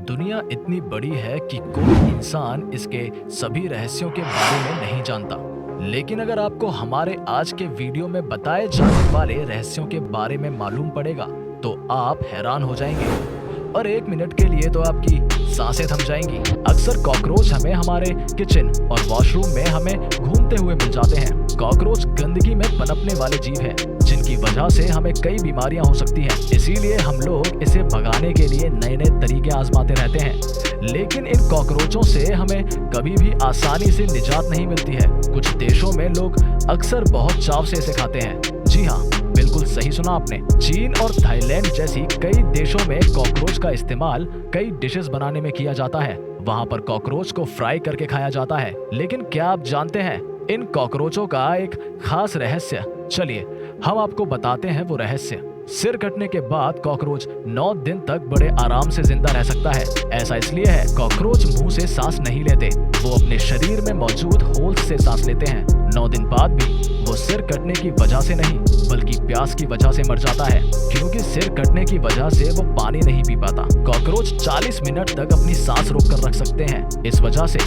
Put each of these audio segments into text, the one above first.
दुनिया इतनी बड़ी है कि कोई इंसान इसके सभी रहस्यों के बारे में नहीं जानता। लेकिन अगर आपको हमारे आज के वीडियो में बताए जाने वाले रहस्यों के बारे में मालूम पड़ेगा तो आप हैरान हो जाएंगे और एक मिनट के लिए तो आपकी सांसें थम जाएंगी। अक्सर कॉकरोच हमें हमारे किचन और वॉशरूम में हमें घूमते हुए मिल जाते हैं। कॉकरोच गंदगी में पनपने वाले जीव हैं जिनकी वजह से हमें कई बीमारियां हो सकती हैं। इसीलिए हम लोग इसे भगाने के लिए नए नए तरीके आजमाते रहते हैं। लेकिन इन कॉकरोचों से हमें कभी भी आसानी से निजात नहीं मिलती है। कुछ देशों में लोग अक्सर बहुत चाव से इसे खाते हैं। जी हाँ, बिल्कुल सही सुना आपने। चीन और थाईलैंड जैसी कई देशों में कॉकरोच का इस्तेमाल कई डिशेस बनाने में किया जाता है। वहाँ पर कॉकरोच को फ्राई करके खाया जाता है। लेकिन क्या आप जानते हैं इन कॉकरोचों का एक खास रहस्य? चलिए हम आपको बताते हैं वो रहस्य। सिर कटने के बाद कॉकरोच 9 दिन तक बड़े आराम से जिंदा रह सकता है। ऐसा इसलिए है, कॉकरोच मुंह से सांस नहीं लेते, वो अपने शरीर में मौजूद होल्स से सांस लेते हैं। 9 दिन बाद भी वो सिर कटने की वजह से नहीं बल्कि प्यास की वजह से मर जाता है, क्योंकि सिर कटने की वजह से वो पानी नहीं पी पाता। कॉकरोच 40 मिनट तक अपनी सांस रोक कर रख सकते हैं। इस वजह से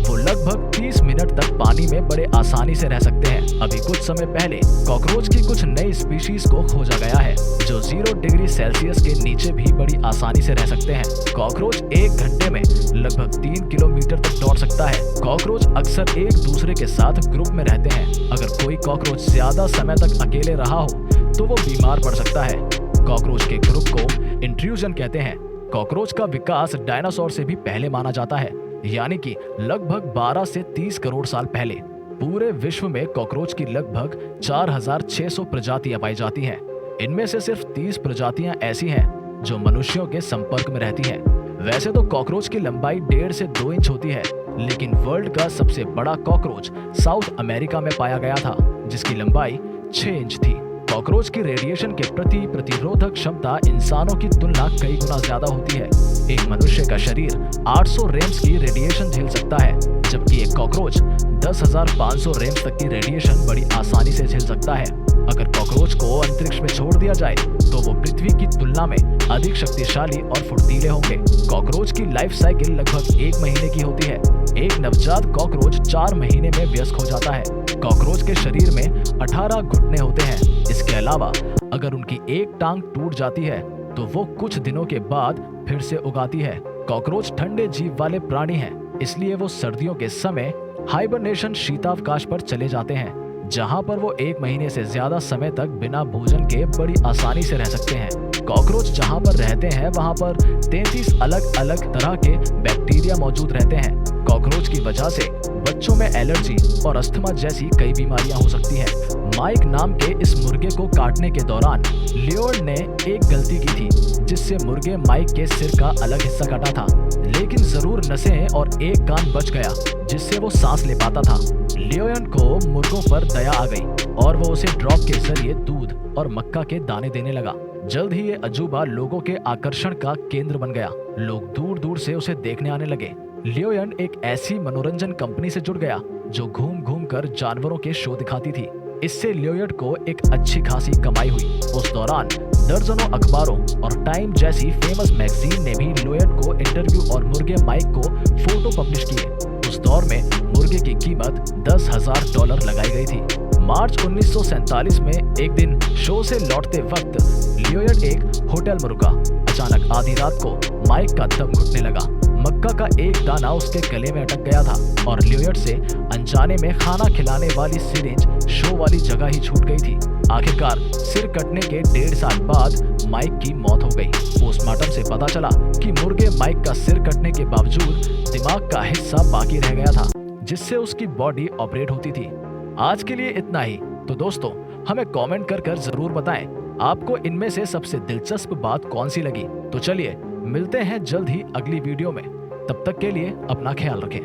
वो लगभग 30 मिनट तक पानी में बड़े आसानी से रह सकते हैं। अभी कुछ समय पहले कॉकरोच की कुछ नई स्पीशीज को खोजा गया है जो 0 डिग्री सेल्सियस के नीचे भी बड़ी आसानी से रह सकते हैं। कॉकरोच 1 घंटे में लगभग 3 किलोमीटर तक दौड़ सकता है। कॉकरोच अक्सर एक दूसरे के साथ ग्रुप में रहते हैं। अगर कोई कॉकरोच ज्यादा समय तक अकेले रहा हो तो वो बीमार पड़ सकता है। कॉकरोच के ग्रुप को इंट्रूजन कहते हैं। कॉकरोच का विकास डायनासोर से भी पहले माना जाता है, यानी कि लगभग 12 से 30 करोड़ साल पहले। पूरे विश्व में कॉकरोच की लगभग 4600 प्रजातियां पाई जाती हैं। इनमें से सिर्फ 30 प्रजातियां ऐसी हैं जो मनुष्यों के संपर्क में रहती हैं। वैसे तो कॉकरोच की लंबाई 1.5 से 2 इंच होती है, लेकिन वर्ल्ड का सबसे बड़ा कॉकरोच साउथ अमेरिका में पाया गया था जिसकी लंबाई 6 इंच थी। कॉकरोच की रेडिएशन के प्रति प्रतिरोधक क्षमता इंसानों की तुलना कई गुना ज्यादा होती है। एक मनुष्य का शरीर 800 रेम्स की रेडिएशन झेल सकता है, जबकि एक कॉकरोच 10,500 रेम्स तक की रेडिएशन बड़ी आसानी से झेल सकता है। अगर कॉकरोच को अंतरिक्ष में छोड़ दिया जाए तो वो पृथ्वी की तुलना में अधिक शक्तिशाली और फुर्तीले होंगे। कॉकरोच की लाइफ साइकिल लगभग 1 महीने की होती है। एक नवजात कॉकरोच 4 महीने में वयस्क हो जाता है। कॉकरोच के शरीर में 18 घुटने होते हैं। इसके अलावा अगर उनकी एक टांग टूट जाती है तो वो कुछ दिनों के बाद फिर से उगाती है। कॉकरोच ठंडे जीव वाले प्राणी हैं, इसलिए वो सर्दियों के समय हाइबरनेशन शीतावकाश पर चले जाते हैं, जहां पर वो 1 महीने से ज्यादा समय तक बिना भोजन के बड़ी आसानी से रह सकते हैं। कॉकरोच जहां पर रहते हैं वहां पर 33 अलग अलग तरह के बैक्टीरिया मौजूद रहते हैं। कॉकरोच की वजह से बच्चों में एलर्जी और अस्थमा जैसी कई बीमारियां हो सकती हैं। माइक नाम के इस मुर्गे को काटने के दौरान लियोन ने एक गलती की थी, जिससे मुर्गे माइक के सिर का अलग हिस्सा कटा था, लेकिन जरूर नसें और एक कान बच गया जिससे वो सांस ले पाता था। लियोन को मुर्गों पर दया आ गई और वो उसे ड्रॉप के जरिए दूध और मक्का के दाने देने लगा। जल्द ही ये अजूबा लोगों के आकर्षण का केंद्र बन गया। लोग दूर दूर से उसे देखने आने लगे। लियोन एक ऐसी मनोरंजन कंपनी से जुड़ गया जो घूम घूम कर जानवरों के शो दिखाती थी। इससे लियोन को एक अच्छी खासी कमाई हुई। उस दौरान दर्जनों अखबारों और टाइम जैसी फेमस मैगजीन ने भी लियोन को इंटरव्यू और मुर्गे माइक को फोटो पब्लिश किए। उस दौर में मुर्गे की कीमत $10,000 लगाई गई थी। मार्च 1947 में एक दिन शो से लौटते वक्त लियोन एक होटल में रुका। अचानक आधी रात को माइक का दम घुटने लगा। मक्का का एक दाना उसके गले में अटक गया था और लियोन से अनजाने में खाना खिलाने वाली सिरिंज शो वाली जगह ही छूट गई थी। आखिरकार सिर कटने के 1.5 साल बाद माइक की मौत हो गई। पोस्टमार्टम से पता चला कि मुर्गे माइक का सिर कटने के बावजूद दिमाग का हिस्सा बाकी रह गया था, जिससे उसकी बॉडी ऑपरेट होती थी। आज के लिए इतना ही। तो दोस्तों, हमें कमेंट कर जरूर बताएं आपको इनमें से सबसे दिलचस्प बात कौन सी लगी। तो चलिए मिलते हैं जल्द ही अगली वीडियो में। तब तक के लिए अपना ख्याल रखें।